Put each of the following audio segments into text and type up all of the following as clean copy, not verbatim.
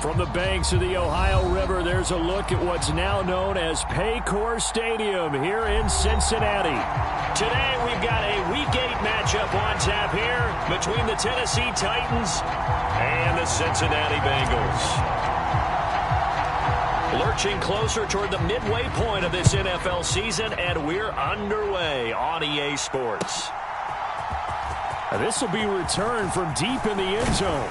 From the banks of the Ohio River, there's a look at what's now known as Paycor Stadium here in Cincinnati. Today, we've got a Week 8 matchup on tap here between the Tennessee Titans and the Cincinnati Bengals. Lurching closer toward the midway point of this NFL season, and we're underway on EA Sports. This will be returned from deep in the end zone.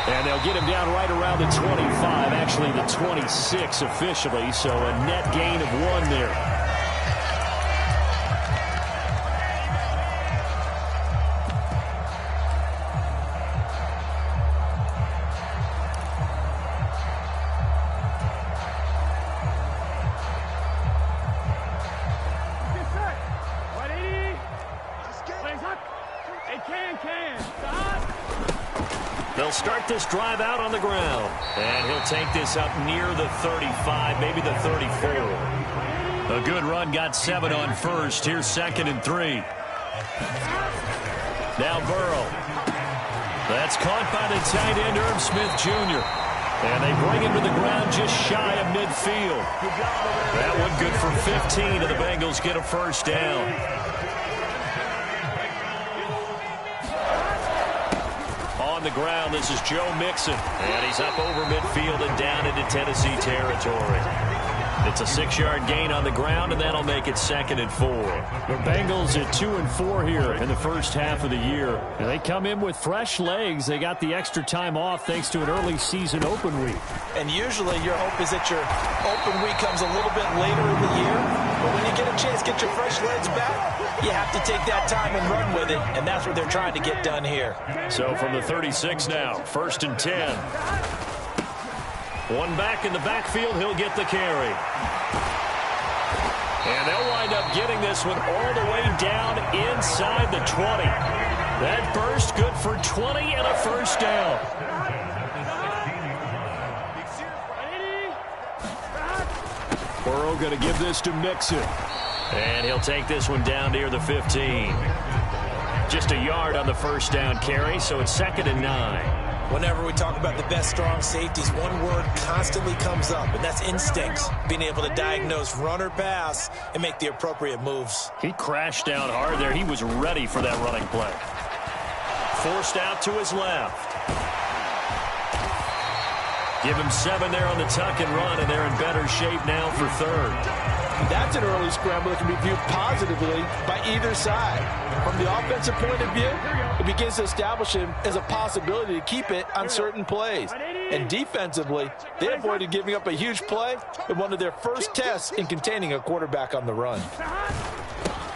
And they'll get him down right around the 25, actually the 26 officially, so a net gain of 1 there. They'll start this drive out on the ground. And he'll take this up near the 35, maybe the 34. A good run, got 7 on first. Here's 2nd and 3. Now Burrow. That's caught by the tight end, Irv Smith Jr. And they bring him to the ground just shy of midfield. That one good for 15, and the Bengals get a first down. On the ground, this is Joe Mixon, and he's up over midfield and down into Tennessee territory. It's a 6-yard gain on the ground, and that'll make it 2nd and 4. The Bengals at 2 and 4 here in the first half of the year. And they come in with fresh legs. They got the extra time off thanks to an early season open week. And usually your hope is that your open week comes a little bit later in the year. But when you get a chance to get your fresh legs back, you have to take that time and run with it. And that's what they're trying to get done here. So from the 36 now, 1st and 10. One back in the backfield, he'll get the carry. And they'll wind up getting this one all the way down inside the 20. That burst good for 20 and a first down. Burrow going to give this to Mixon. And he'll take this one down near the 15. Just a yard on the first down carry, so it's 2nd and 9. Whenever we talk about the best strong safeties, one word constantly comes up, and that's instincts. Being able to diagnose run or pass and make the appropriate moves. He crashed down hard there. He was ready for that running play. Forced out to his left. Give him 7 there on the tuck and run, and they're in better shape now for 3rd. That's an early scramble that can be viewed positively by either side. From the offensive point of view, it begins to establish him as a possibility to keep it on certain plays. And defensively, they avoided giving up a huge play in one of their first tests in containing a quarterback on the run.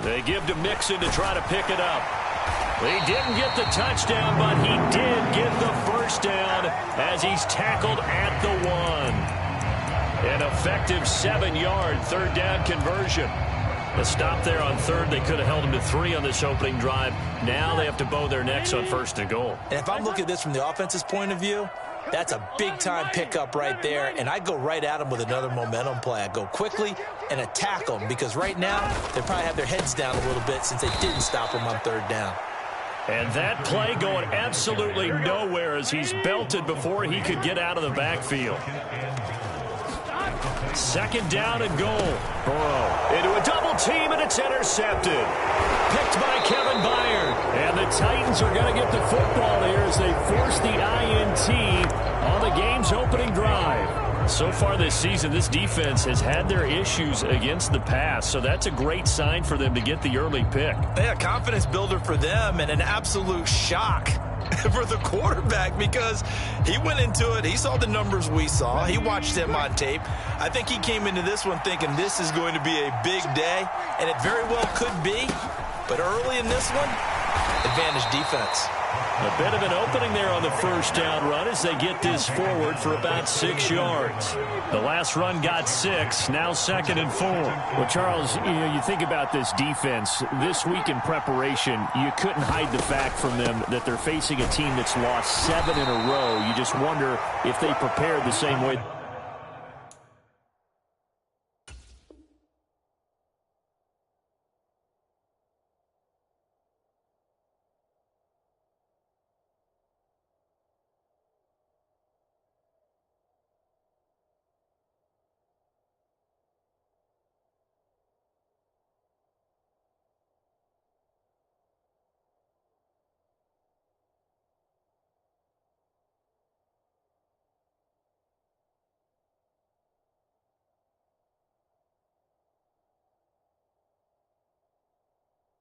They give to Mixon to try to pick it up. He didn't get the touchdown, but he did get the first down as he's tackled at the 1. An effective 7-yard 3rd down conversion. The stop there on 3rd. They could have held him to 3 on this opening drive. Now they have to bow their necks on 1st and goal. And if I'm looking at this from the offense's point of view, that's a big-time pickup right there. And I go right at him with another momentum play. I go quickly and attack them because right now they probably have their heads down a little bit since they didn't stop him on 3rd down. And that play going absolutely nowhere as he's belted before he could get out of the backfield. 2nd down and goal. Burrow into a double team, and it's intercepted. Picked by Kevin Byard. And the Titans are going to get the football here as they force the INT on the game's opening drive. So far this season, this defense has had their issues against the pass, so that's a great sign for them to get the early pick. Yeah, confidence builder for them and an absolute shock for the quarterback because he went into it. He saw the numbers we saw. He watched them on tape. I think he came into this one thinking this is going to be a big day, and it very well could be. But early in this one, advantage defense. A bit of an opening there on the first down run as they get this forward for about 6 yards. The last run got 6, now 2nd and 4. Well, Charles, you think about this defense. This week in preparation, you couldn't hide the fact from them that they're facing a team that's lost 7 in a row. You just wonder if they prepared the same way.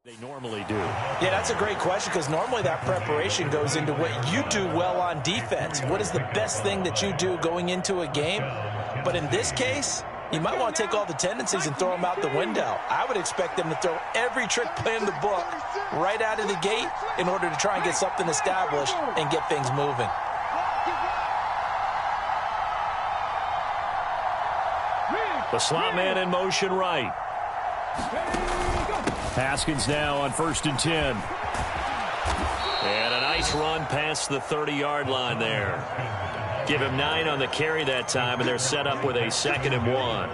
They normally do. Yeah, that's a great question because normally that preparation goes into what you do well on defense. What is the best thing that you do going into a game? But in this case, you might want to take all the tendencies and throw them out the window. I would expect them to throw every trick play in the book right out of the gate in order to try and get something established and get things moving. The slot man in motion right. Haskins now on 1st and 10. And a nice run past the 30-yard line there. Give him 9 on the carry that time, and they're set up with a 2nd and 1.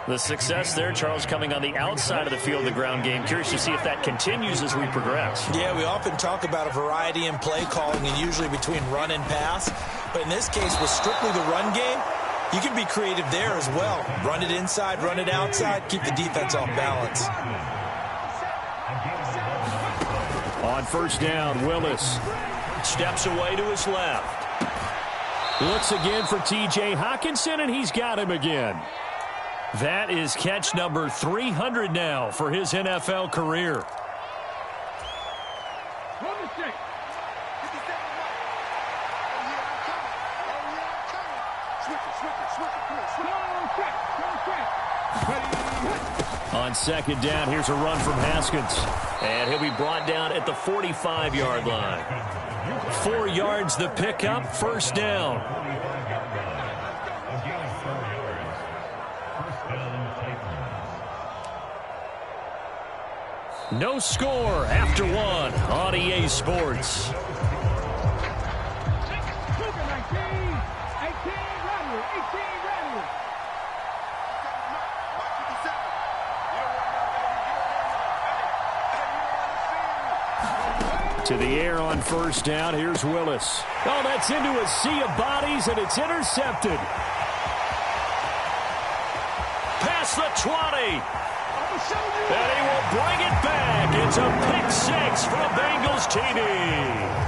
The success there, Charles, coming on the outside of the field, the ground game. Curious to see if that continues as we progress. Yeah, we often talk about a variety in play calling and usually between run and pass. But in this case, with strictly the run game, you can be creative there as well. Run it inside, run it outside, keep the defense off balance. On 1st down, Willis steps away to his left. Looks again for T.J. Hockenson, and he's got him again. That is catch number 300 now for his NFL career. On 2nd down, here's a run from Haskins. And he'll be brought down at the 45-yard line. 4 yards the pickup, 1st down. No score after 1 on EA Sports. To the air on 1st down. Here's Willis. Oh, that's into a sea of bodies, and it's intercepted. Past the 20. And he will bring it back. It's a pick 6 from Bengals TD.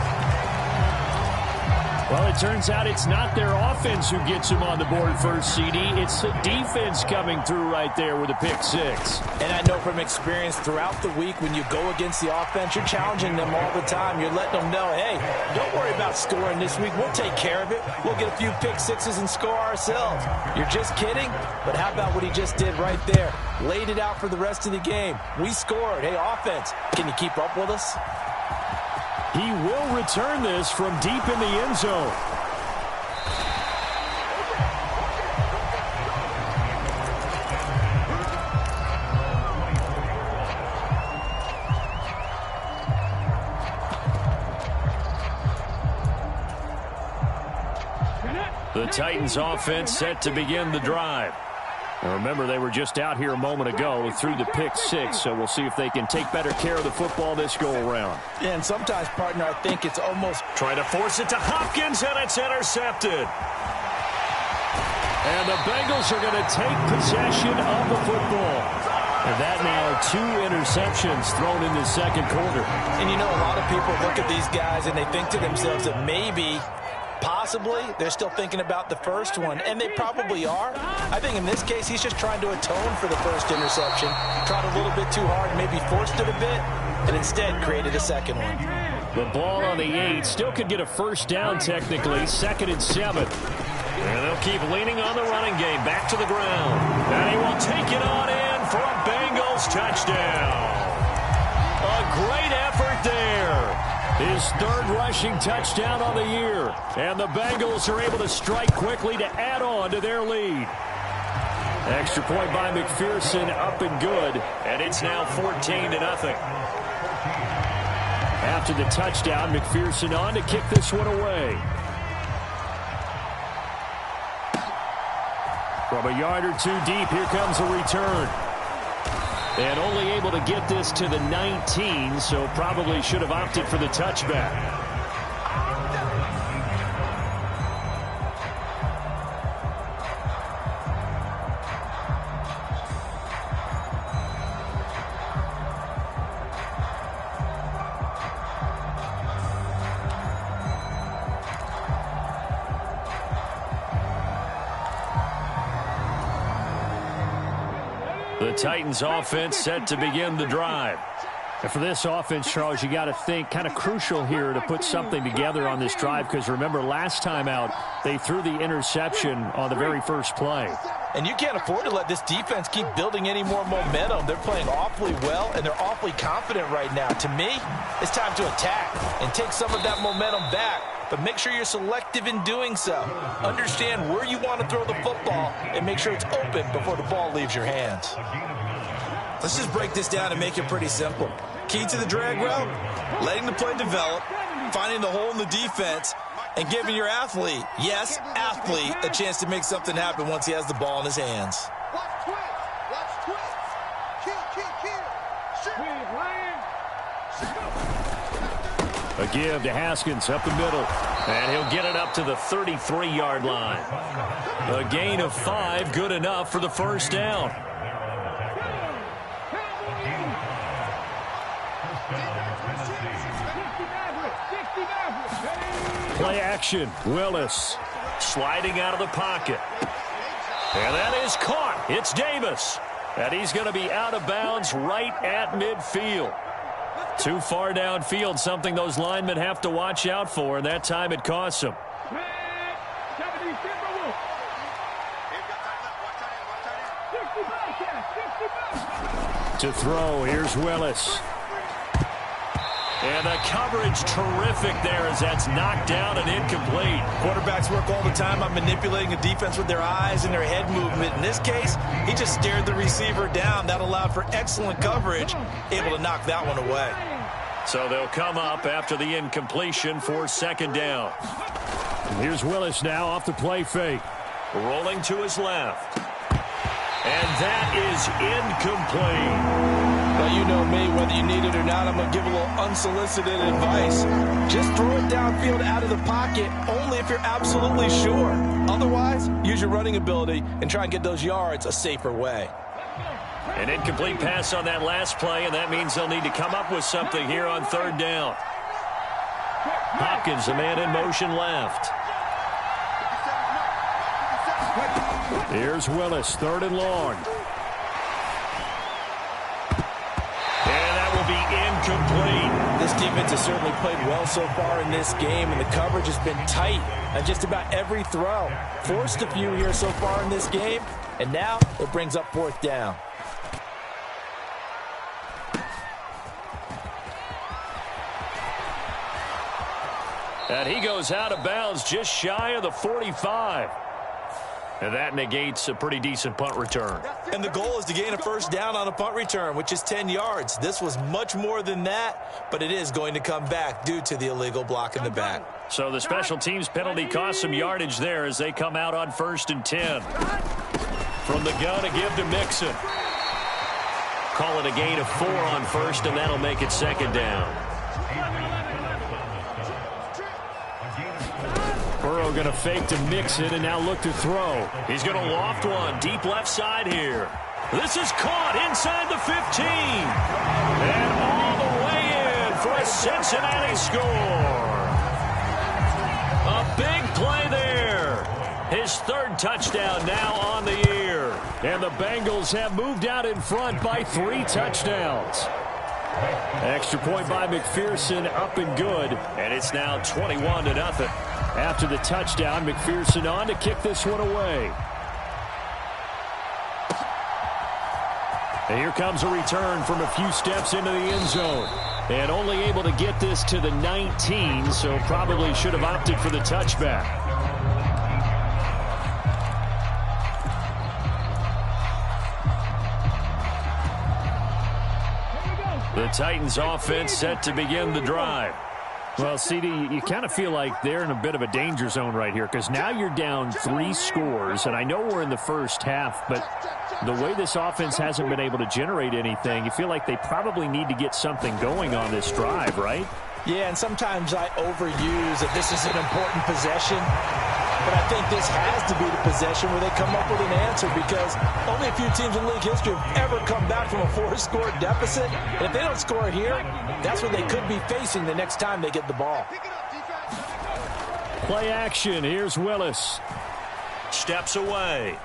Well, it turns out it's not their offense who gets him on the board first, CD. It's the defense coming through right there with a pick 6. And I know from experience throughout the week when you go against the offense, you're challenging them all the time. You're letting them know, hey, don't worry about scoring this week. We'll take care of it. We'll get a few pick 6s and score ourselves. You're just kidding? But how about what he just did right there? Laid it out for the rest of the game. We scored. Hey, offense, can you keep up with us? He will return this from deep in the end zone. The Titans offense set to begin the drive. Now remember, they were just out here a moment ago through the pick 6, so we'll see if they can take better care of the football this go-around. Yeah, and sometimes, partner, I think it's almost... Trying to force it to Hopkins, and it's intercepted. And the Bengals are going to take possession of the football. And that now 2 interceptions thrown in the 2nd quarter. And you know, a lot of people look at these guys and they think to themselves that maybe... possibly, they're still thinking about the first one, and they probably are. I think in this case, he's just trying to atone for the first interception. Tried a little bit too hard, maybe forced it a bit, and instead created a 2nd one. The ball on the 8 still could get a 1st down technically, 2nd and 7. And they'll keep leaning on the running game, back to the ground. And he will take it on in for a Bengals touchdown. A great effort there. His 3rd rushing touchdown on the year. And the Bengals are able to strike quickly to add on to their lead. Extra point by McPherson, up and good. And it's now 14-0. After the touchdown, McPherson on to kick this one away. From a yard or 2 deep, here comes a return. And only able to get this to the 19, so probably should have opted for the touchback. The Titans offense set to begin the drive. And for this offense, Charles, you got to think kind of crucial here to put something together on this drive, because remember last time out they threw the interception on the very first play. And you can't afford to let this defense keep building any more momentum. They're playing awfully well, and they're awfully confident right now. To me, it's time to attack and take some of that momentum back, but make sure you're selective in doing so. Understand where you want to throw the football and make sure it's open before the ball leaves your hands. Let's just break this down and make it pretty simple. Key to the drag route, letting the play develop, finding the hole in the defense, and giving your athlete, yes, athlete, a chance to make something happen once he has the ball in his hands. A give to Haskins up the middle, and he'll get it up to the 33-yard line. A gain of 5, good enough for the first down. Play action. Willis sliding out of the pocket. And that is caught. It's Davis. And he's going to be out of bounds right at midfield. Too far downfield, something those linemen have to watch out for, and that time it costs them. To throw, here's Willis. And the coverage terrific there as that's knocked down and incomplete. Quarterbacks work all the time on manipulating a defense with their eyes and their head movement. In this case, he just stared the receiver down. That allowed for excellent coverage, able to knock that one away. So they'll come up after the incompletion for second down. And here's Willis now off the play fake. Rolling to his left. And that is incomplete. Well, you know me, whether you need it or not, I'm going to give a little unsolicited advice. Just throw it downfield out of the pocket, only if you're absolutely sure. Otherwise, use your running ability and try and get those yards a safer way. An incomplete pass on that last play, and that means they'll need to come up with something here on third down. Hopkins, a man in motion left. Here's Willis, third and long. And that will be incomplete. This defense has certainly played well so far in this game, and the coverage has been tight on just about every throw. Forced a few here so far in this game, and now it brings up fourth down. And he goes out of bounds just shy of the 45. And that negates a pretty decent punt return. And the goal is to gain a first down on a punt return, which is 10 yards. This was much more than that, but it is going to come back due to the illegal block in the back. So the special teams penalty cost some yardage there as they come out on 1st and 10. From the gun, a give to Mixon. Call it a gain of 4 on first, and that'll make it second down. Burrow going to fake to Mixon and now look to throw. He's going to loft one deep left side here. This is caught inside the 15. And all the way in for a Cincinnati score. A big play there. His third touchdown now on the year. And the Bengals have moved out in front by 3 touchdowns. Extra point by McPherson, up and good. And it's now 21-0. After the touchdown, McPherson on to kick this one away. And here comes a return from a few steps into the end zone. And only able to get this to the 19, so probably should have opted for the touchback. The Titans offense set to begin the drive. Well, CD, you kind of feel like they're in a bit of a danger zone right here because now you're down 3 scores, and I know we're in the first half, but the way this offense hasn't been able to generate anything, you feel like they probably need to get something going on this drive, right? Yeah, and sometimes I overuse that this is an important possession, but I think this has to be the possession where they come up with an answer because only a few teams in league history have ever come back from a 4-score deficit. And if they don't score here, that's what they could be facing the next time they get the ball. Play action. Here's Willis. Steps away.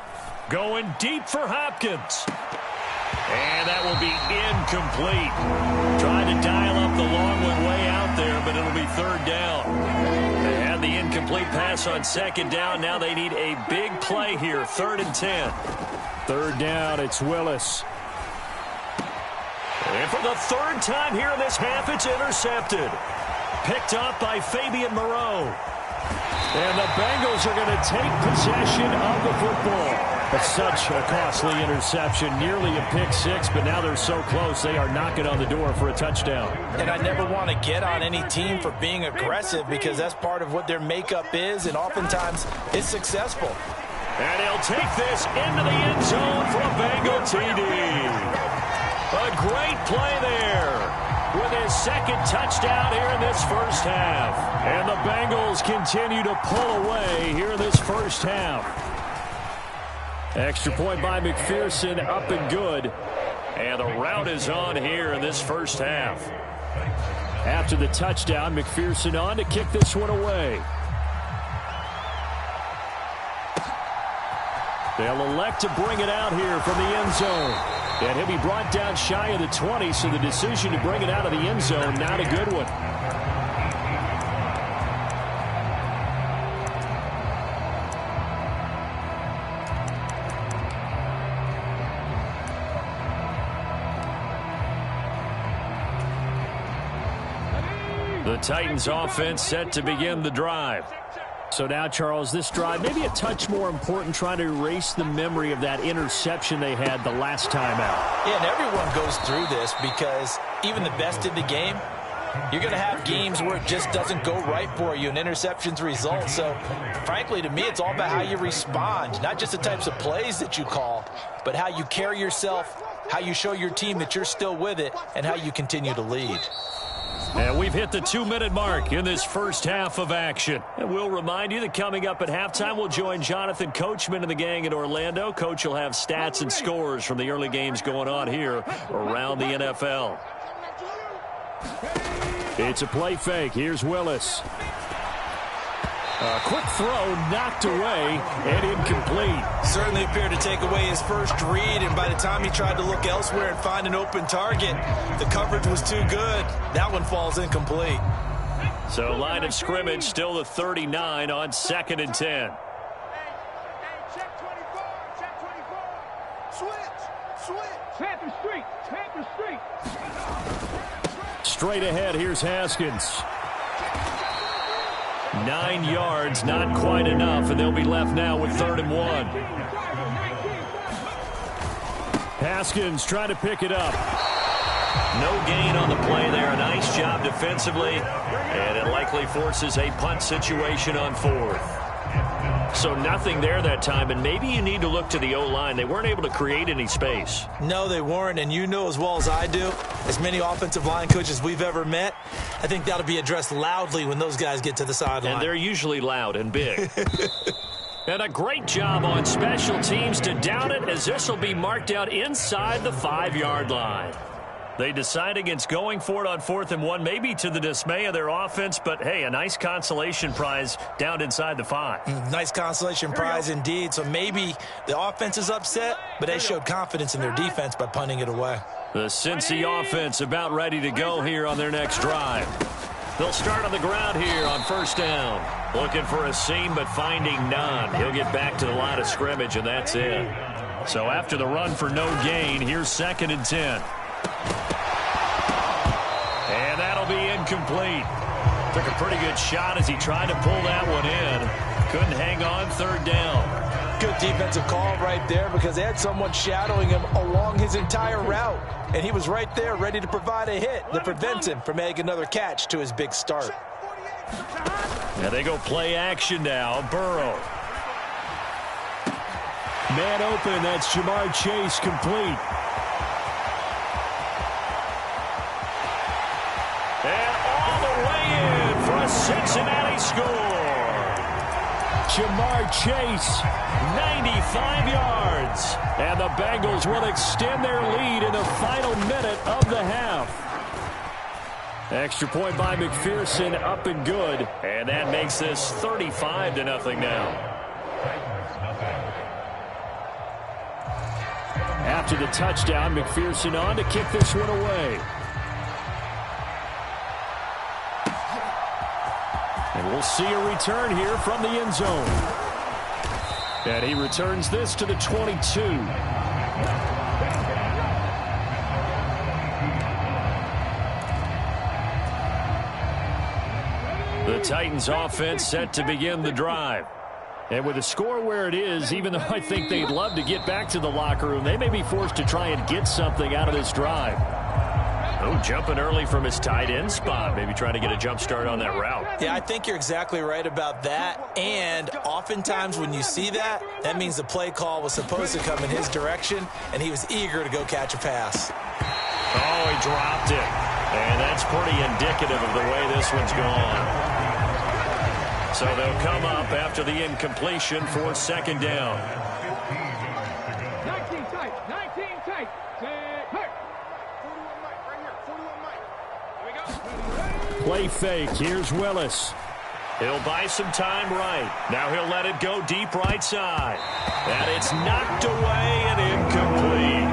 Going deep for Hopkins. And that will be incomplete. Trying to dial up the long one way out there, but it'll be third down. They had the incomplete pass on second down. Now they need a big play here, 3rd and 10. Third down, it's Willis. And for the third time here in this half, it's intercepted. Picked up by Fabian Moreau. And the Bengals are going to take possession of the football. It's such a costly interception, nearly a pick six, but now they're so close they are knocking on the door for a touchdown. And I never want to get on any team for being aggressive because that's part of what their makeup is, and oftentimes it's successful. And he'll take this into the end zone for a Bengal TD. A great play there with his second touchdown here in this first half. And the Bengals continue to pull away here in this first half. Extra point by McPherson, up and good. And the route is on here in this first half. After the touchdown, McPherson on to kick this one away. They'll elect to bring it out here from the end zone. And he'll be brought down shy of the 20, so the decision to bring it out of the end zone, not a good one. The Titans offense set to begin the drive. So now, Charles, this drive maybe a touch more important, trying to erase the memory of that interception they had the last time out. Yeah, and everyone goes through this because even the best in the game, you're going to have games where it just doesn't go right for you and interceptions result. So, frankly, to me, it's all about how you respond, not just the types of plays that you call, but how you carry yourself, how you show your team that you're still with it, and how you continue to lead. And we've hit the 2-minute mark in this first half of action. And we'll remind you that coming up at halftime, we'll join Jonathan Coachman and the gang in Orlando. Coach will have stats and scores from the early games going on here around the NFL. It's a play fake. Here's Willis. A quick throw knocked away and incomplete. Certainly appeared to take away his first read, and by the time he tried to look elsewhere and find an open target, the coverage was too good. That one falls incomplete. So line of scrimmage still the 39 on 2nd and 10. Straight ahead, here's Haskins. 9 yards, not quite enough, and they'll be left now with 3rd and 1. Haskins trying to pick it up. No gain on the play there. A nice job defensively, and it likely forces a punt situation on 4th. So nothing there that time, and maybe you need to look to the O-line. They weren't able to create any space. No, they weren't, and you know as well as I do, as many offensive line coaches we've ever met, I think that'll be addressed loudly when those guys get to the sideline. And they're usually loud and big. And a great job on special teams to down it, as this will be marked out inside the 5-yard line. They decide against going for it on 4th and 1, maybe to the dismay of their offense, but hey, a nice consolation prize down inside the 5. Nice consolation prize indeed. So maybe the offense is upset, but they showed confidence in their defense by punting it away. The Cincy offense about ready to go here on their next drive. They'll start on the ground here on 1st down. Looking for a seam, but finding none. He'll get back to the line of scrimmage, and that's it. So after the run for no gain, here's 2nd and 10. And that'll be incomplete. Took a pretty good shot as he tried to pull that one in. Couldn't hang on, 3rd down. Good defensive call right there because they had someone shadowing him along his entire route. And he was right there ready to provide a hit that prevents him from making another catch to his big start. And they go play action now. Burrow. Man open, that's Jamar Chase, complete. And all the way in for a Cincinnati score. Jamar Chase, 95 yards. and the Bengals will extend their lead in the final minute of the half. Extra point by McPherson, up and good, and that makes this 35-0 now. After the touchdown, McPherson on to kick this one away. And we'll see a return here from the end zone. And he returns this to the 22. The Titans offense set to begin the drive. And with the score where it is, even though I think they'd love to get back to the locker room, they may be forced to try and get something out of this drive. Oh, jumping early from his tight end spot. Maybe trying to get a jump start on that route. Yeah, I think you're exactly right about that. And oftentimes when you see that, that means the play call was supposed to come in his direction, and he was eager to go catch a pass. Oh, he dropped it. And that's pretty indicative of the way this one's gone. So they'll come up after the incompletion for second down. 19 tight, 19 tight. Hey. 41 Mike, right here, 41 Mike. Here we go. Play fake. Here's Willis. He'll buy some time right. Now he'll let it go deep right side. And it's knocked away and incomplete.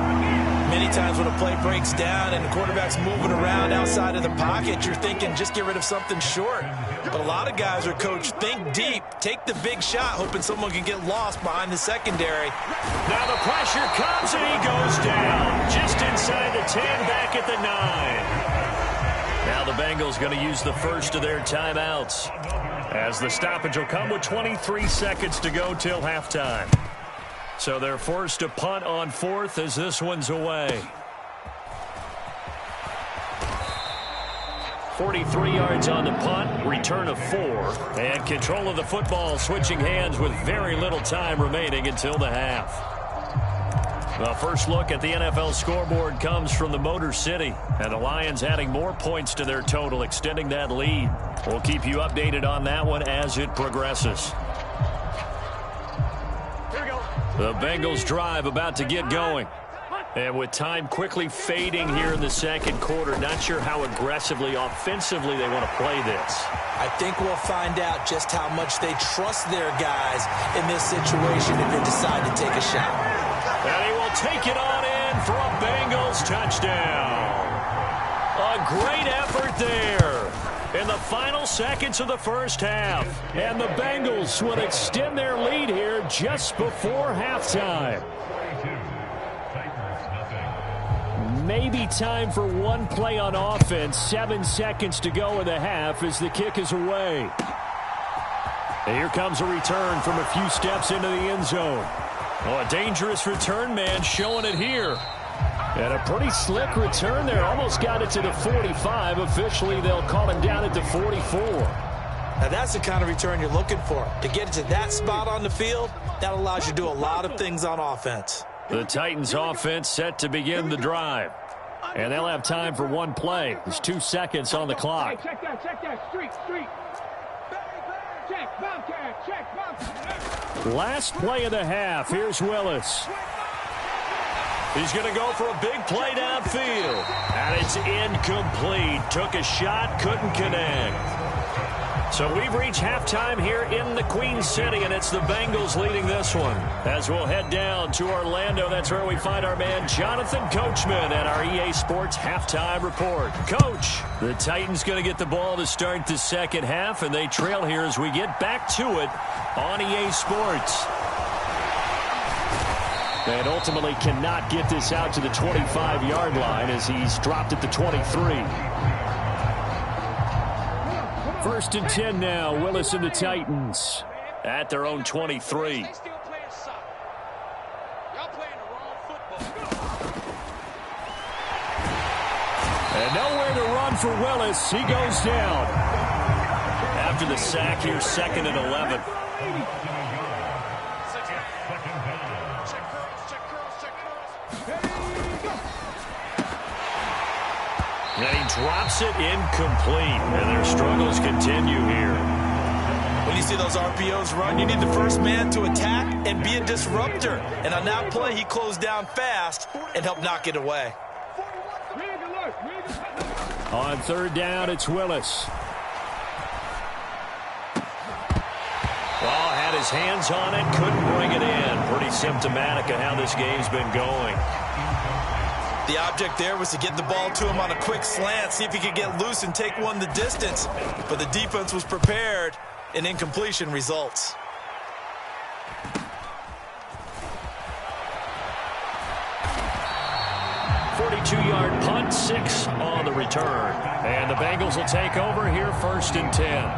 Many times when a play breaks down and the quarterback's moving around outside of the pocket, you're thinking just get rid of something short. But a lot of guys are coached, think deep, take the big shot, hoping someone can get lost behind the secondary. Now the pressure comes and he goes down. Just inside the 10, back at the 9. Now the Bengals going to use the first of their timeouts, as the stoppage will come with 23 seconds to go till halftime. So they're forced to punt on fourth as this one's away. 43 yards on the punt, return of 4, and control of the football switching hands with very little time remaining until the half. The first look at the NFL scoreboard comes from the Motor City, and the Lions adding more points to their total, extending that lead. We'll keep you updated on that one as it progresses. The Bengals drive about to get going. And with time quickly fading here in the second quarter, not sure how aggressively, offensively they want to play this. I think we'll find out just how much they trust their guys in this situation if they decide to take a shot. And he will take it on in for a Bengals touchdown. A great effort there in the final seconds of the first half. And the Bengals will extend their lead here just before halftime. Maybe time for one play on offense. 7 seconds to go in the half as the kick is away. And here comes a return from a few steps into the end zone. Oh, a dangerous return man showing it here. And a pretty slick return there. Almost got it to the 45. Officially, they'll call him down at the 44. Now, that's the kind of return you're looking for. To get it to that spot on the field, that allows you to do a lot of things on offense. The Titans offense set to begin the drive. And they'll have time for one play. There's 2 seconds on the clock. Hey, check that. Street. Check, Bobcat. Last play of the half. Here's Willis. He's going to go for a big play downfield. And it's incomplete. Took a shot, couldn't connect. So we've reached halftime here in the Queen City, and it's the Bengals leading this one. As we'll head down to Orlando, that's where we find our man Jonathan Coachman at our EA Sports Halftime Report. Coach, the Titans going to get the ball to start the second half, and they trail here as we get back to it on EA Sports. And ultimately cannot get this out to the 25-yard line as he's dropped at the 23. First and 10 now. Willis and the Titans at their own 23. And nowhere to run for Willis. He goes down. After the sack here, second and 11. And he drops it incomplete. And their struggles continue here. When you see those RPOs run, you need the first man to attack and be a disruptor. And on that play, he closed down fast and helped knock it away. On third down, it's Willis. Well, had his hands on it, couldn't bring it in. Pretty symptomatic of how this game's been going. The object there was to get the ball to him on a quick slant, see if he could get loose and take one the distance. But the defense was prepared, and incompletion results. Yard punt, 6 on the return. And the Bengals will take over here, 1st and 10.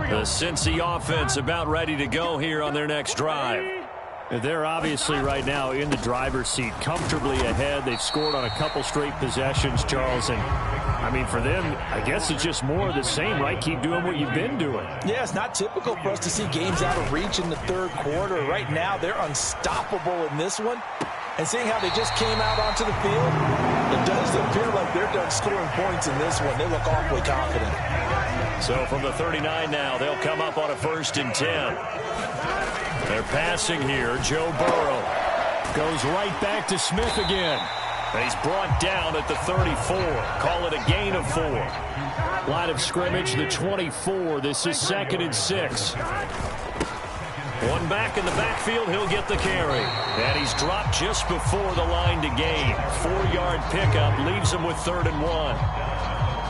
The Cincy offense about ready to go here on their next drive. They're obviously right now in the driver's seat, comfortably ahead. They've scored on a couple straight possessions, Charles. And, I mean, for them, I guess it's just more of the same, right? Keep doing what you've been doing. Yeah, it's not typical for us to see games out of reach in the third quarter. Right now, they're unstoppable in this one. And seeing how they just came out onto the field, it does appear like they're done scoring points in this one. They look awfully confident. So from the 39 now, they'll come up on a 1st and 10. They're passing here. Joe Burrow goes right back to Smith again. And he's brought down at the 34. Call it a gain of 4. Line of scrimmage, the 24. This is 2nd and 6. One back in the backfield. He'll get the carry. And he's dropped just before the line to gain. 4-yard pickup leaves him with 3rd and 1.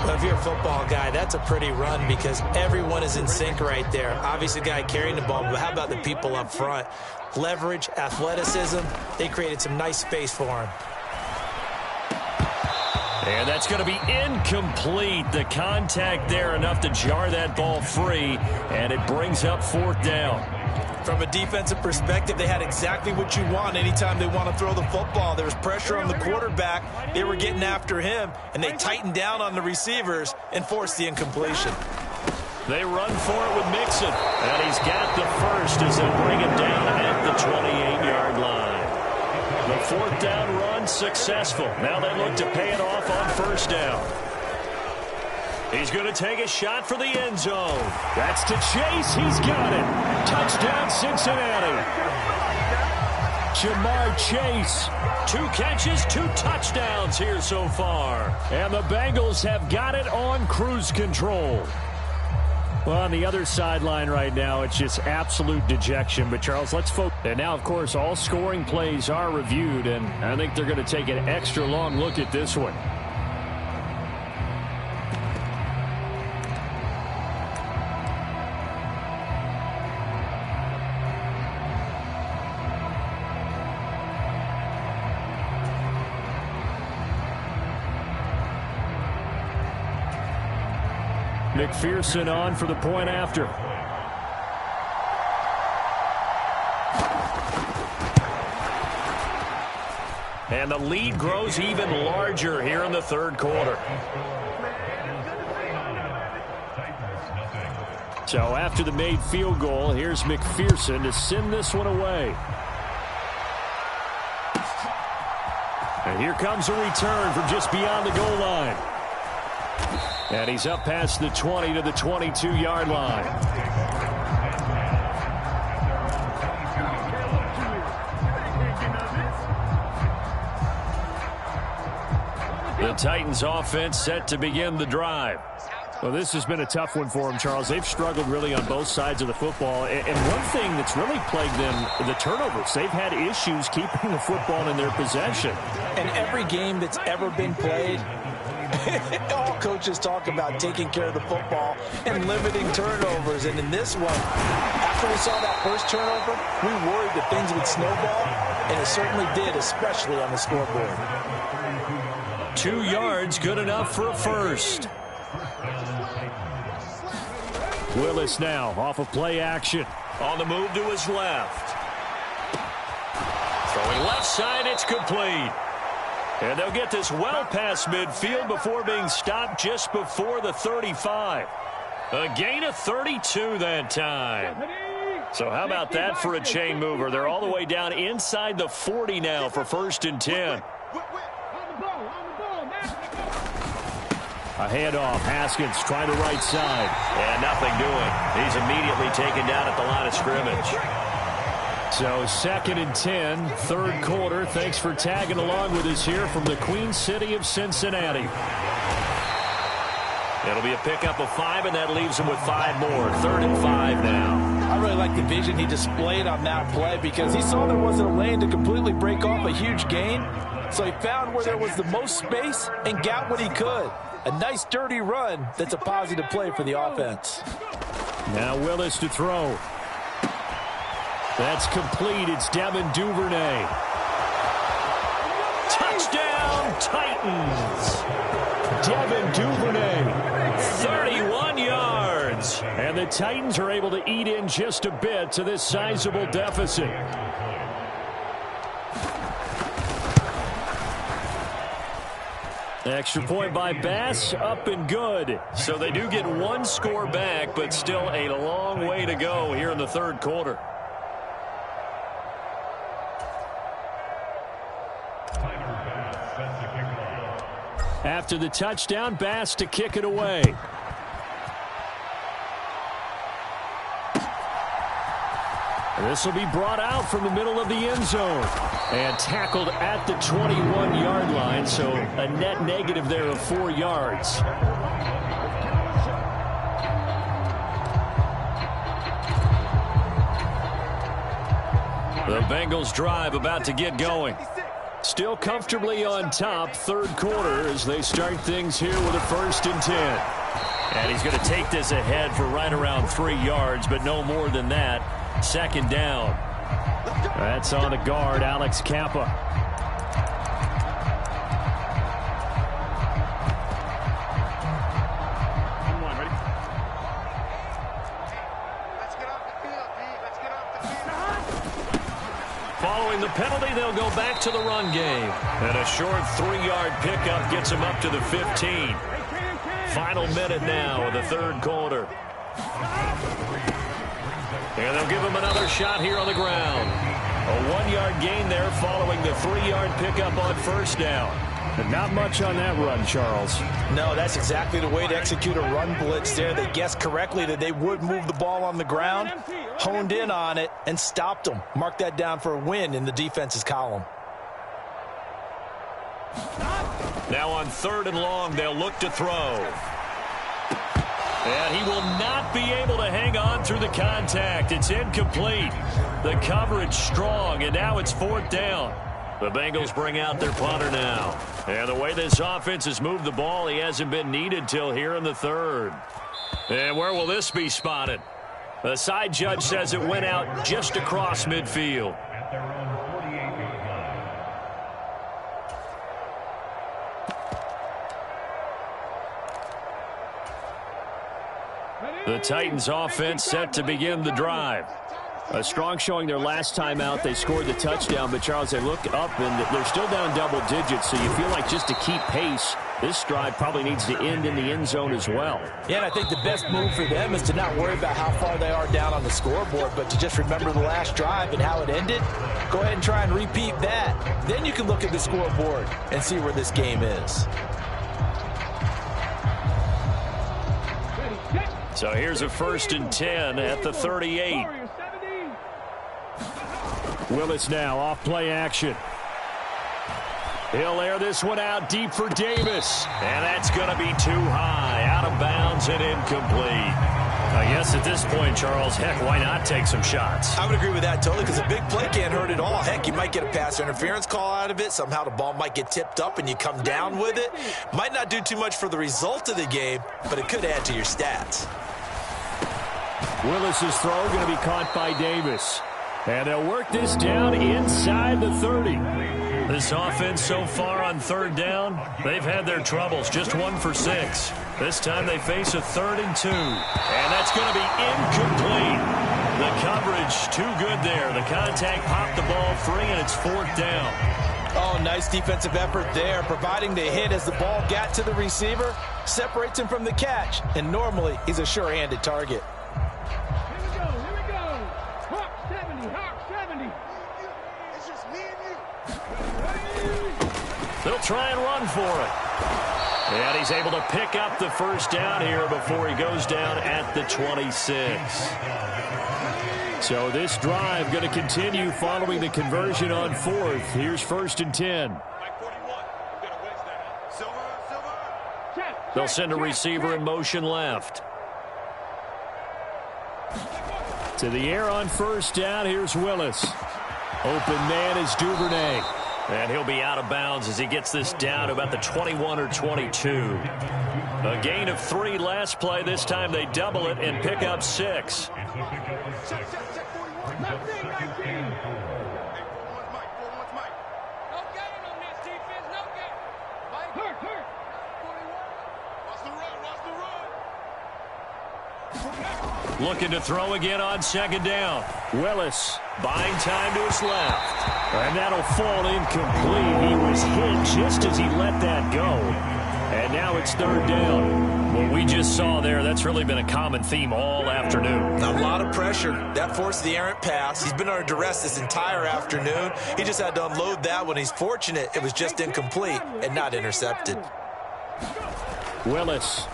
Well, if you're a football guy, that's a pretty run because everyone is in sync right there. Obviously, the guy carrying the ball, but how about the people up front? Leverage, athleticism, they created some nice space for him. And that's going to be incomplete. The contact there enough to jar that ball free, and it brings up 4th down. From a defensive perspective, they had exactly what you want anytime they want to throw the football. There was pressure on the quarterback. They were getting after him, and they tightened down on the receivers and forced the incompletion. They run for it with Mixon, and he's got the first as they bring him down at the 28-yard line. The 4th down run successful. Now they look to pay it off on 1st down. He's going to take a shot for the end zone. That's to Chase. He's got it. Touchdown, Cincinnati. Jamar Chase. 2 catches, 2 touchdowns here so far. And the Bengals have got it on cruise control. Well, on the other sideline right now, it's just absolute dejection. But, Charles, let's focus. And now, of course, all scoring plays are reviewed, and I think they're going to take an extra long look at this one. McPherson on for the point after. And the lead grows even larger here in the 3rd quarter. So after the made field goal, here's McPherson to send this one away. And here comes a return from just beyond the goal line. And he's up past the 20 to the 22-yard line. The Titans offense set to begin the drive. Well, this has been a tough one for them, Charles. They've struggled really on both sides of the football. And one thing that's really plagued them, the turnovers. They've had issues keeping the football in their possession. And every game that's ever been played, all coaches talk about taking care of the football and limiting turnovers. And in this one, after we saw that first turnover, we worried that things would snowball, and it certainly did, especially on the scoreboard. 2 yards, good enough for a first. Willis now off of play action. On the move to his left. Throwing left side, it's complete. And they'll get this well past midfield before being stopped just before the 35. A gain of 32 that time. So how about that for a chain mover? They're all the way down inside the 40 now for 1st and 10. A handoff. Haskins trying the right side. And nothing doing. He's immediately taken down at the line of scrimmage. So 2nd and 10, third quarter. Thanks for tagging along with us here from the Queen City of Cincinnati. It'll be a pickup of 5, and that leaves him with 5 more. 3rd and 5 now. I really like the vision he displayed on that play because he saw there wasn't a lane to completely break off a huge gain. So he found where there was the most space and got what he could. A nice dirty run that's a positive play for the offense. Now Willis to throw. That's complete. It's Devin Duvernay. Touchdown, Titans. Devin Duvernay. 31 yards. And the Titans are able to eat in just a bit to this sizable deficit. Extra point by Bass, up and good. So they do get 1 score back, but still a long way to go here in the third quarter. After the touchdown, Bass to kick it away. This will be brought out from the middle of the end zone and tackled at the 21-yard line, so a net negative there of 4 yards. The Bengals drive about to get going. Still comfortably on top, third quarter, as they start things here with a 1st and 10. And he's going to take this ahead for right around 3 yards, but no more than that. 2nd down. That's on the guard, Alex Kappa. Following the penalty, they'll go back to the run game. And a short 3-yard pickup gets him up to the 15. Final minute now of the third quarter. And they'll give him another shot here on the ground. A 1-yard gain there following the 3-yard pickup on 1st down. But not much on that run, Charles. No, that's exactly the way to execute a run blitz there. They guessed correctly that they would move the ball on the ground, honed in on it, and stopped them. Mark that down for a win in the defense's column. Now on 3rd and long, they'll look to throw. And he will not be able to hang on through the contact. It's incomplete. The coverage strong, and now it's 4th down. The Bengals bring out their punter now. And the way this offense has moved the ball, he hasn't been needed till here in the 3rd. And where will this be spotted? The side judge says it went out just across midfield. The Titans offense set to begin the drive. A strong showing their last time out. They scored the touchdown, but Charles, they look up and they're still down double digits, so you feel like just to keep pace, this drive probably needs to end in the end zone as well. Yeah, and I think the best move for them is to not worry about how far they are down on the scoreboard, but to just remember the last drive and how it ended. Go ahead and try and repeat that. Then you can look at the scoreboard and see where this game is. So here's a 1st and 10 at the 38. Willis now off play action. He'll air this one out deep for Davis. And that's going to be too high. Out of bounds and incomplete. I guess at this point, Charles, heck, why not take some shots? I would agree with that totally because a big play can't hurt at all. Heck, you might get a pass interference call out of it. Somehow the ball might get tipped up and you come down with it. Might not do too much for the result of the game, but it could add to your stats. Willis's throw going to be caught by Davis. And they'll work this down inside the 30. This offense so far on 3rd down, they've had their troubles. Just 1 for 6. This time they face a 3rd and 2. And that's going to be incomplete. The coverage too good there. The contact popped the ball free, and it's 4th down. Oh, nice defensive effort there, providing the hit as the ball got to the receiver, separates him from the catch, and normally he's a sure-handed target. They'll try and run for it. And he's able to pick up the 1st down here before he goes down at the 26. So this drive going to continue following the conversion on 4th. Here's 1st and 10. They'll send a receiver in motion left. To the air on 1st down. Here's Willis. Open man is Duvernay. And he'll be out of bounds as he gets this down to about the 21 or 22. A gain of 3 last play. This time they double it and pick up 6. Looking to throw again on 2nd down. Willis buying time to his left. And that'll fall incomplete. He was hit just as he let that go. And now it's 3rd down. What we just saw there, that's really been a common theme all afternoon. A lot of pressure. That forced the errant pass. He's been under duress this entire afternoon. He just had to unload that one. He's fortunate it was just incomplete and not intercepted. Willis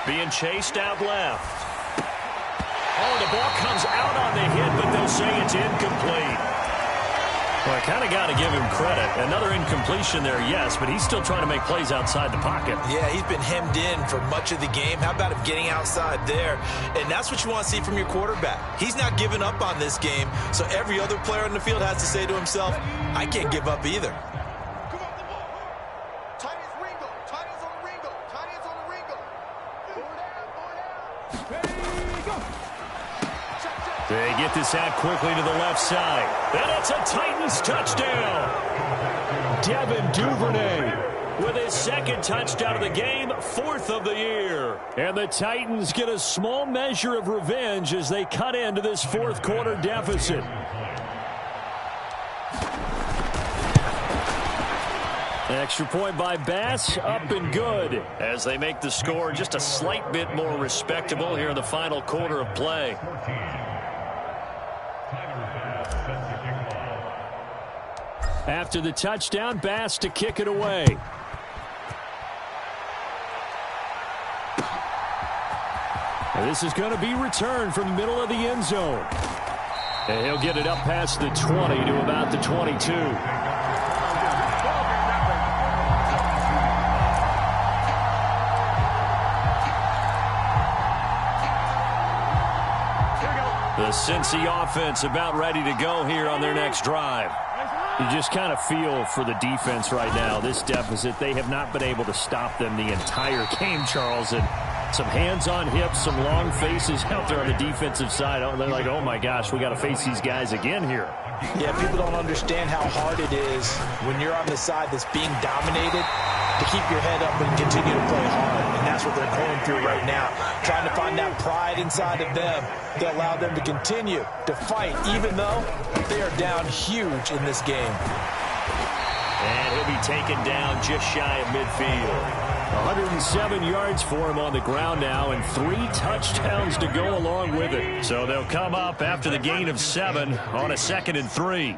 being chased out left. Oh, the ball comes out on the hit, but they'll say it's incomplete. Well, I kind of got to give him credit. Another incompletion there, yes, but he's still trying to make plays outside the pocket. Yeah, he's been hemmed in for much of the game. How about him getting outside there? And that's what you want to see from your quarterback. He's not giving up on this game, so every other player on the field has to say to himself, I can't give up either. They get this out quickly to the left side. And it's a Titans touchdown. Devin Duvernay with his 2nd touchdown of the game, 4th of the year. And the Titans get a small measure of revenge as they cut into this 4th quarter deficit. Extra point by Bass, up and good. As they make the score just a slight bit more respectable here in the final quarter of play. After the touchdown, Bass to kick it away. And this is going to be returned from the middle of the end zone. And he'll get it up past the 20 to about the 22. The Cincy offense about ready to go here on their next drive. You just kind of feel for the defense right now. This deficit, they have not been able to stop them the entire game, Charles. And some hands on hips, some long faces out there on the defensive side. They're like, oh, my gosh, we got to face these guys again here. Yeah, people don't understand how hard it is when you're on the side that's being dominated to keep your head up and continue to play hard. And that's what they're going through right now, trying to find that pride inside of them to allow them to continue to fight, even though they are down huge in this game. And he'll be taken down just shy of midfield. 107 yards for him on the ground now, and 3 touchdowns to go along with it. So they'll come up after the gain of 7 on a 2nd and 3.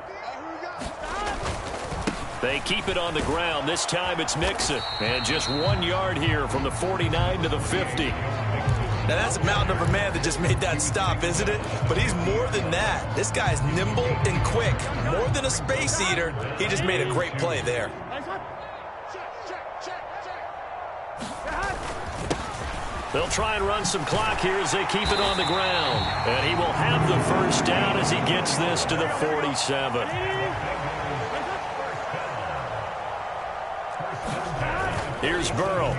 They keep it on the ground. This time it's Mixon. And just 1 yard here from the 49 to the 50. Now, that's a mountain of a man that just made that stop, isn't it? But he's more than that. This guy's nimble and quick. More than a space eater, he just made a great play there. They'll try and run some clock here as they keep it on the ground. And he will have the 1st down as he gets this to the 47. Here's Burrow.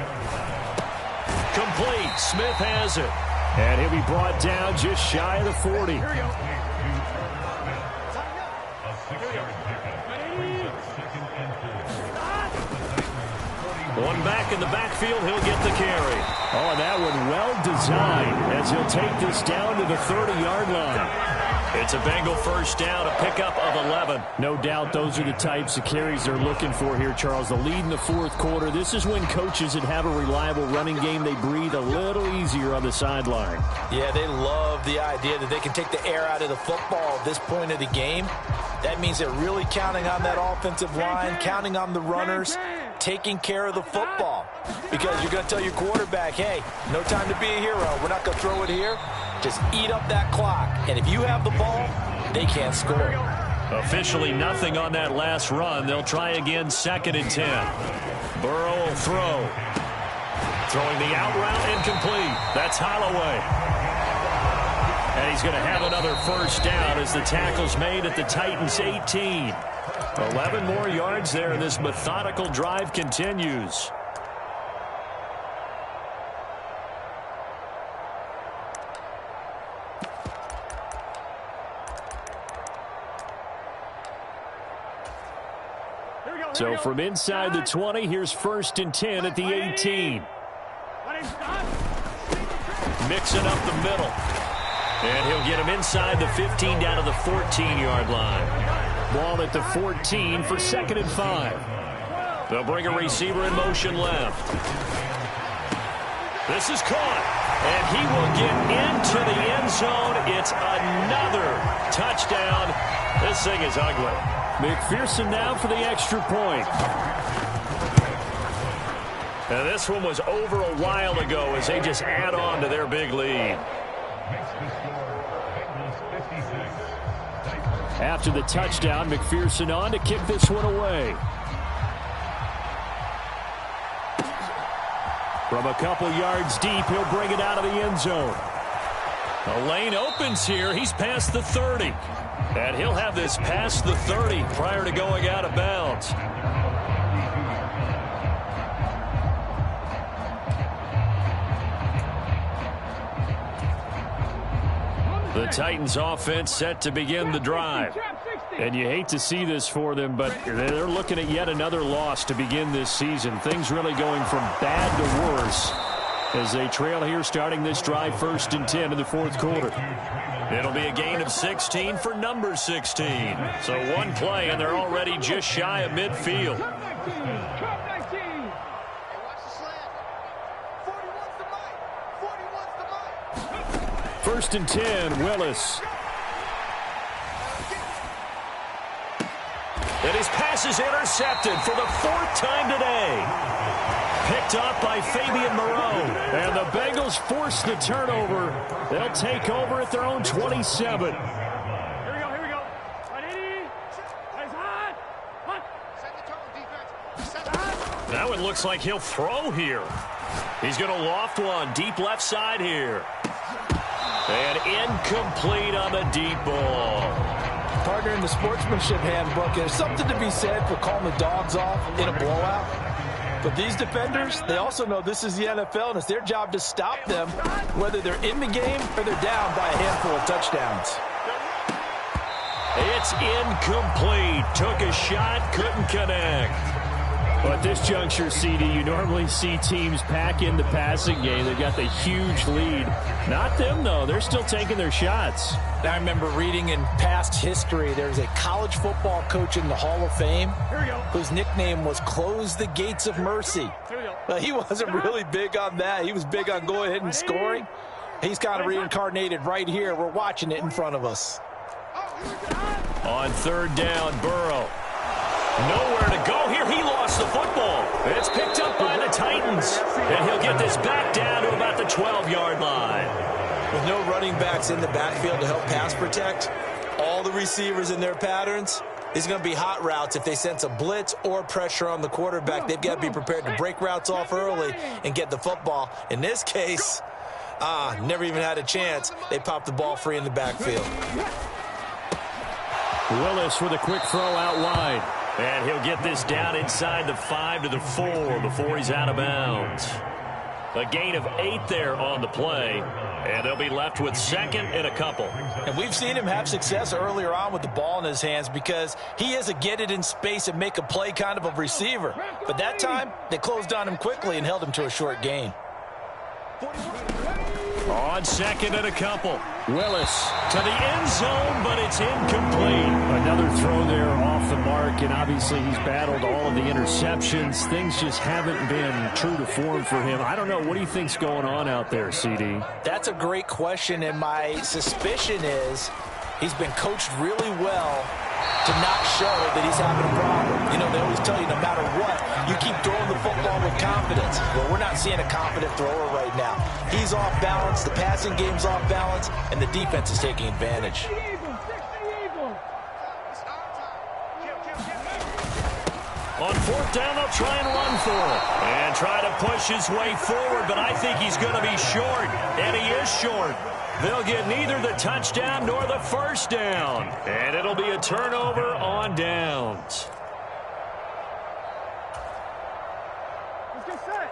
Complete. Smith has it. And he'll be brought down just shy of the 40. One back in the backfield, he'll get the carry. Oh, that one well designed as he'll take this down to the 30-yard line. It's a Bengal 1st down, a pickup of 11. No doubt those are the types of carries they're looking for here, Charles. The lead in the 4th quarter. This is when coaches that have a reliable running game, they breathe a little easier on the sideline. Yeah, they love the idea that they can take the air out of the football at this point of the game. That means they're really counting on that offensive line, counting on the runners taking care of the football. Because you're going to tell your quarterback, hey, no time to be a hero. We're not going to throw it here. Just eat up that clock. And if you have the ball, they can't score. Officially nothing on that last run. They'll try again, 2nd and 10. Burrow will throw. Throwing the out route incomplete. That's Holloway. And he's going to have another first down as the tackle's made at the Titans' 18. 11 more yards there, and this methodical drive continues. So from inside the 20, here's 1st and 10 at the 18. Mixing up the middle. And he'll get him inside the 15 down to the 14-yard line. Ball at the 14 for 2nd and 5. They'll bring a receiver in motion left. This is caught. And he will get into the end zone. It's another touchdown. This thing is ugly. McPherson now for the extra point. And this one was over a while ago as they just add on to their big lead. After the touchdown, McPherson on to kick this one away. From a couple yards deep, he'll bring it out of the end zone. The lane opens here. He's past the 30. And he'll have this past the 30 prior to going out of bounds. The Titans offense set to begin the drive. And you hate to see this for them, but they're looking at yet another loss to begin this season. Things really going from bad to worse as they trail here starting this drive 1st and 10 in the 4th quarter. It'll be a gain of 16 for number 16. So one play, and they're already just shy of midfield. 1st and 10, Willis. And his pass is intercepted for the 4th time today. Picked up by Fabian Moreau. And the Bengals force the turnover. They'll take over at their own 27. Here we go. That one looks like he'll throw here. He's going to loft one deep left side here. And incomplete on the deep ball. Partner, in the sportsmanship handbook, there's something to be said for calling the dogs off in a blowout. But these defenders, they also know this is the NFL, and it's their job to stop them, whether they're in the game or they're down by a handful of touchdowns. It's incomplete. Took a shot, couldn't connect. Well, at this juncture, CD, you normally see teams pack in the passing game. They've got the huge lead. Not them, though. They're still taking their shots. I remember reading in past history, there's a college football coach in the Hall of Fame whose nickname was Close the Gates of Mercy. But he wasn't really big on that. He was big on going ahead and scoring. He's kind of reincarnated right here. We're watching it in front of us. On 3rd down, Burrow. Nowhere to go here. He lost the football. It's picked up by the Titans. And he'll get this back down to about the 12-yard line. With no running backs in the backfield to help pass protect, all the receivers in their patterns, these are going to be hot routes. If they sense a blitz or pressure on the quarterback, they've got to be prepared to break routes off early and get the football. In this case, never even had a chance. They popped the ball free in the backfield. Willis with a quick throw out wide. And he'll get this down inside the 5 to the 4 before he's out of bounds. A gain of 8 there on the play. And they'll be left with 2nd and a couple. And we've seen him have success earlier on with the ball in his hands because he is a get it in space and make a play kind of a receiver. But that time, they closed on him quickly and held him to a short gain. On 2nd and a couple. Willis to the end zone, but it's incomplete. Another throw there off the mark, and obviously he's battled all of the interceptions. Things just haven't been true to form for him. I don't know. What do you think's going on out there, CD? That's a great question, and my suspicion is he's been coached really well to not show that he's having a problem. You know, they always tell you no matter what, you keep throwing the football with confidence. Well, we're not seeing a confident thrower right now. He's off balance, the passing game's off balance, and the defense is taking advantage. On fourth down, they'll try and run for it. And try to push his way forward, but I think he's going to be short. And he is short. They'll get neither the touchdown nor the first down. And it'll be a turnover on downs.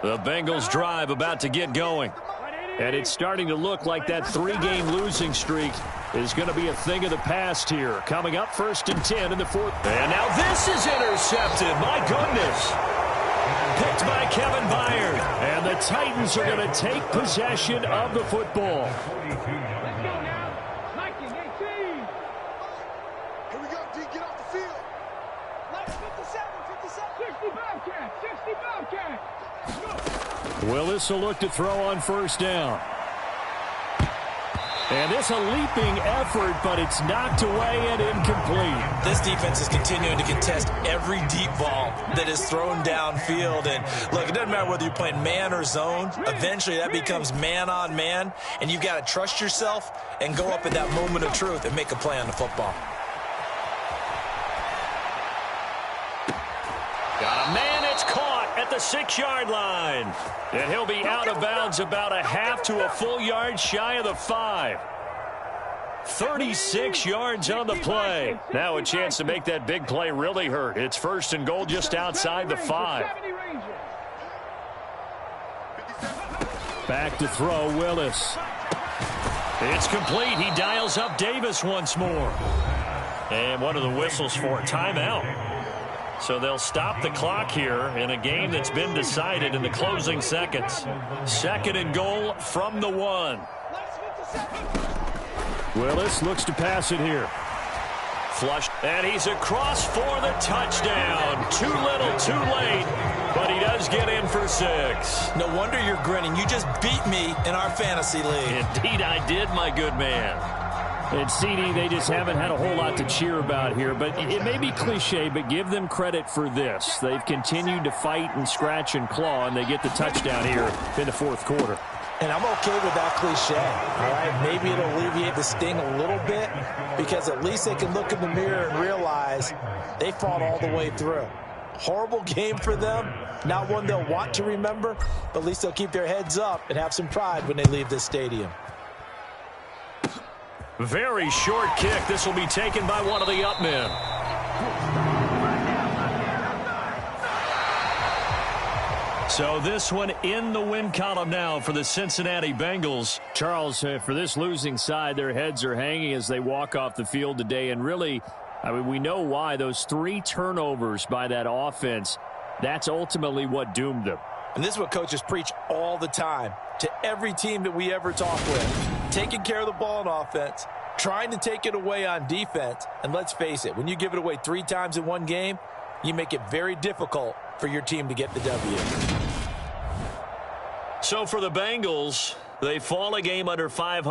The Bengals drive about to get going. And it's starting to look like that 3-game losing streak is going to be a thing of the past here. Coming up, 1st and 10 in the fourth. And now this is intercepted. My goodness. Picked by Kevin Byard. And the Titans are going to take possession of the football. Let's go now. 19-18. Here we go, D. Get off the field. 57. 60 Bobcat. 60 Bobcat. Willis will look to throw on 1st down. And this a leaping effort, but it's knocked away and incomplete. This defense is continuing to contest every deep ball that is thrown downfield. And look, it doesn't matter whether you're playing man or zone. Eventually that becomes man on man, and you've got to trust yourself and go up at that moment of truth and make a play on the football. Got a man, it's caught at the 6-yard line. And he'll be out of bounds about a half to a full yard shy of the 5. 36 yards on the play. Now a chance to make that big play really hurt. It's 1st and goal just outside the 5. Back to throw, Willis. It's complete. He dials up Davis once more. And one of the whistles for a timeout. So they'll stop the clock here in a game that's been decided in the closing seconds. 2nd and goal from the 1. Willis looks to pass it here. Flushed, and he's across for the touchdown. Too little, too late, but he does get in for 6. No wonder you're grinning. You just beat me in our fantasy league. Indeed I did, my good man. And CD, they just haven't had a whole lot to cheer about here. But it may be cliche, but give them credit for this. They've continued to fight and scratch and claw, and they get the touchdown here in the 4th quarter. And I'm okay with that cliche, all right? Maybe it'll alleviate the sting a little bit because at least they can look in the mirror and realize they fought all the way through. Horrible game for them, not one they'll want to remember, but at least they'll keep their heads up and have some pride when they leave this stadium. Very short kick. This will be taken by one of the up men. So this one in the win column now for the Cincinnati Bengals. Charles, for this losing side, their heads are hanging as they walk off the field today. And really, I mean, we know why. Those 3 turnovers by that offense, that's ultimately what doomed them. And this is what coaches preach all the time to every team that we ever talk with. Taking care of the ball on offense, trying to take it away on defense. And let's face it, when you give it away 3 times in one game, you make it very difficult for your team to get the W. So for the Bengals, they fall a game under 500.